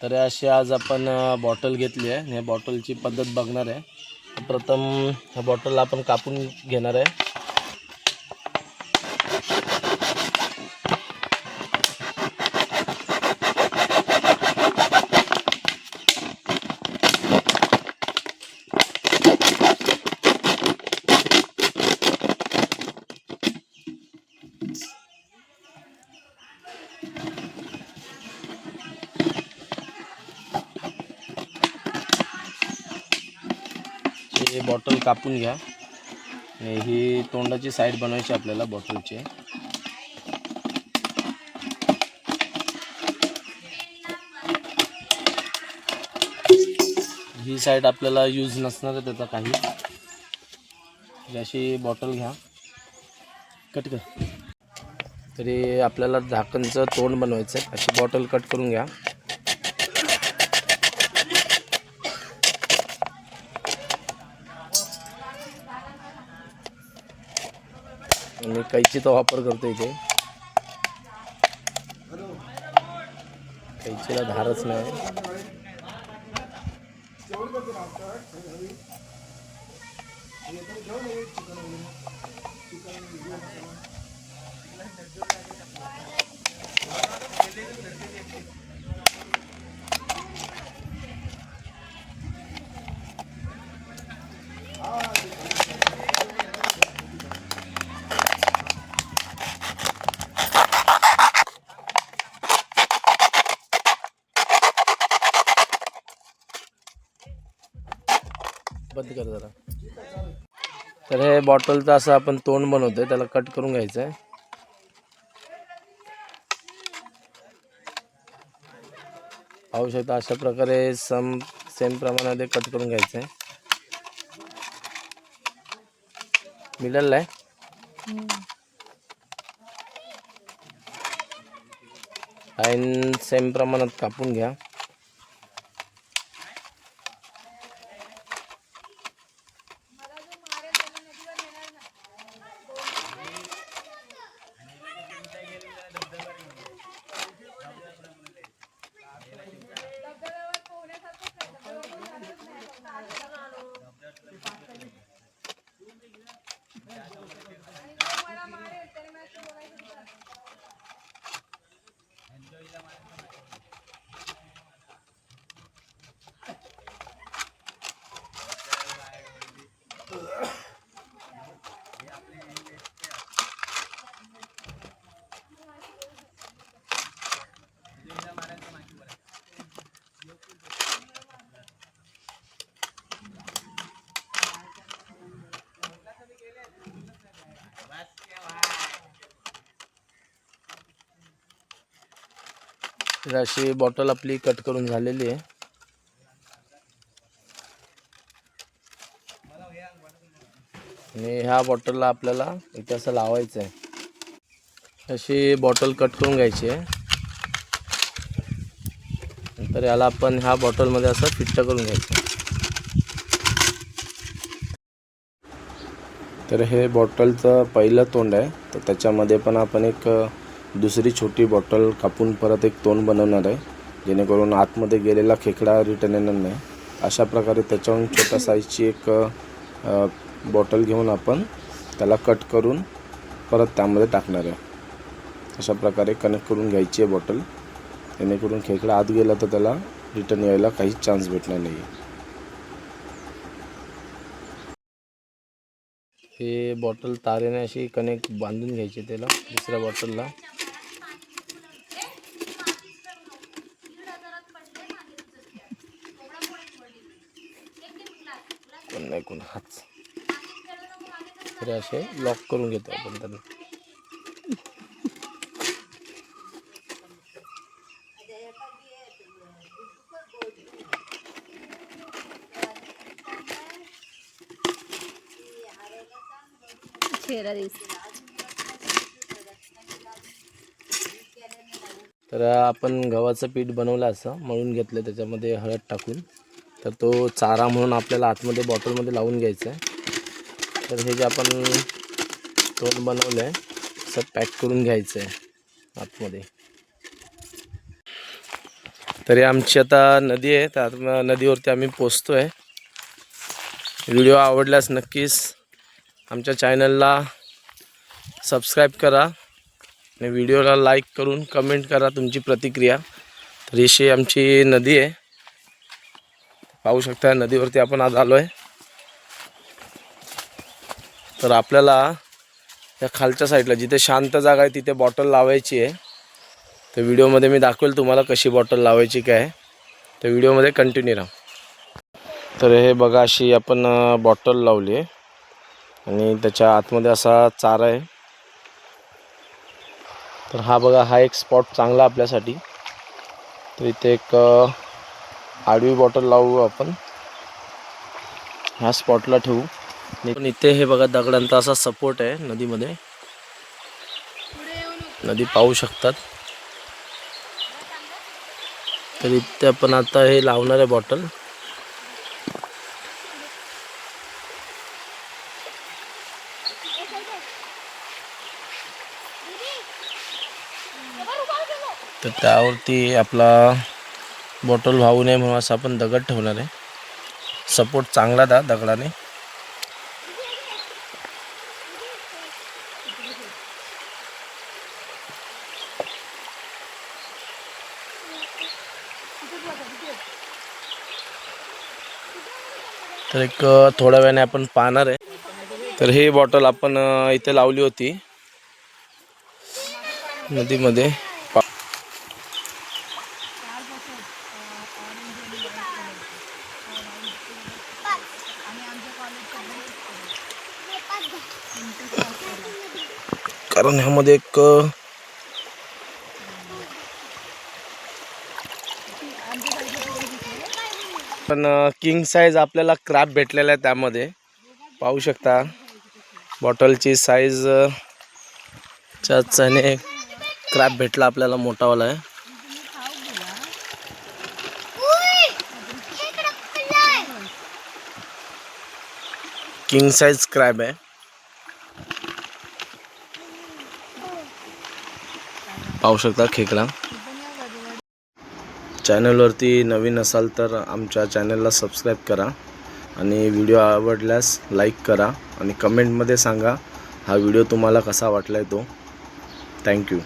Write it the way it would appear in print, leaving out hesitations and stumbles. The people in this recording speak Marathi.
तर अशी आज आपण बॉटल घेतली आहे. या बॉटलची पद्धत बघणार आहे. प्रथम ह्या बॉटलला आपण कापून घेणार आहे. हे बॉटल कापून घ्या. ही तोंडाची साईड बनवायची आपल्याला बॉटलची. ही साईड आपल्याला यूज नसणार आहे त्याचा काही. अशी बॉटल घ्या, कट कर. तरी आपल्याला झाकणचं तोंड बनवायचं आहे. अशी बॉटल कट करून घ्या. आणि कैचीचा वापर करतो इथे. कैचीला धारच नाही. बंद कर जरा. तर हे बॉटलचं असं आपण तोंड बनवतोय, त्याला कट करून घ्यायचं आहे. पाहू शकता अशा प्रकारे सेम प्रमाणामध्ये कट करून घ्यायचं आहे. मिळालं आहे. आणि सेम प्रमाणात कापून घ्या. तर अशी बॉटल आपली कट करून झालेली आहे. आणि ह्या बॉटलला आपल्याला इथे असं लावायचं आहे. अशी बॉटल कट करून घ्यायची आहे. नंतर याला आपण ह्या बॉटलमध्ये असं फिट करून घ्यायचं. तर हे बॉटलचं पहिलं तोंड आहे. तर त्याच्यामध्ये पण आपण एक दुसरी छोटी बॉटल कापून परत एक तोंड बनवणार आहे, जेणेकरून आतमध्ये गेलेला खेकडा रिटर्न येणार नाही. अशा प्रकारे त्याच्याहून छोट्या साईजची एक बॉटल घेऊन आपण त्याला कट करून परत त्यामध्ये टाकणार आहे. अशा प्रकारे कनेक्ट करून घ्यायची आहे बॉटल, जेणेकरून खेकडा आत गेला तर त्याला रिटर्न यायला काहीच चान्स भेटणार नाही. हे बॉटल तारेने अशी कनेक्ट बांधून घ्यायची त्याला दुसऱ्या बॉटलला. नाही कोण हाच तरी असे लॉक करून घेतो आपण त्याला. तर आपण गव्हाचं पीठ बनवलं असं मळून घेतलं, त्याच्यामध्ये हळद टाकून. तर तो चारा म्हणून आपल्याला आतमध्ये बॉटलमध्ये लावून घ्यायचा आहे. तर हे जे आपण तोंड बनवलं आहे असं पॅक करून घ्यायचं आहे आतमध्ये. तरी आमची आता नदी आहे, तर नदीवरती आम्ही पोचतोय. व्हिडिओ आवडल्यास नक्कीच आमच्या चॅनलला सबस्क्राईब करा आणि व्हिडिओला लाईक करून कमेंट करा तुमची प्रतिक्रिया. तर ही आमची नदी आहे, पाहू शकता. नदीवरती आपण आज आलो आहे. तर आपल्याला या खालच्या साईडला जिथे शांत जागा आहे तिथे बॉटल लावायची आहे. तर व्हिडिओमध्ये मी दाखवेल तुम्हाला कशी बॉटल लावायची काय. तर व्हिडिओमध्ये कंटिन्यू राहा. तर हे बघा, अशी आपण बॉटल लावली आहे आणि त्याच्या आतमध्ये असा चारा आहे. तर हा बघा, हा एक स्पॉट चांगला आपल्यासाठी. तर इथे एक आडवी बॉटल लावू आपण, ह्या स्पॉटला ठेवू. पण इथे हे बघा, दगडांचा असा सपोर्ट आहे नदीमध्ये. नदी पाहू शकतात. तर इथे आपण आता हे लावणार आहे बॉटल. तर त्यावरती आपला बॉटल वाहू नये म्हणून असं आपण दगड ठेवणार आहे. सपोर्ट चांगला दा दगडाने. तर एक थोड्या वेळाने आपण पाहणार आहे. तर ही बॉटल आपण इथे लावली होती नदीमध्ये. कारण ह्यामध्ये एक पण किंग साईज आपल्याला क्रॅब भेटलेला आहे. त्यामध्ये पाहू शकता बॉटलची साईज च्याने क्रॅब भेटला आपल्याला, मोठावाला आहे. किंग साईज क्रॅब आहे, पाहू शकता खेकडा. चॅनलवरती नवीन असाल तर आमच्या चॅनलला सबस्क्राईब करा आणि व्हिडिओ आवडल्यास लाईक करा आणि कमेंटमध्ये सांगा हा व्हिडिओ तुम्हाला कसा वाटला आहे तो. थँक्यू.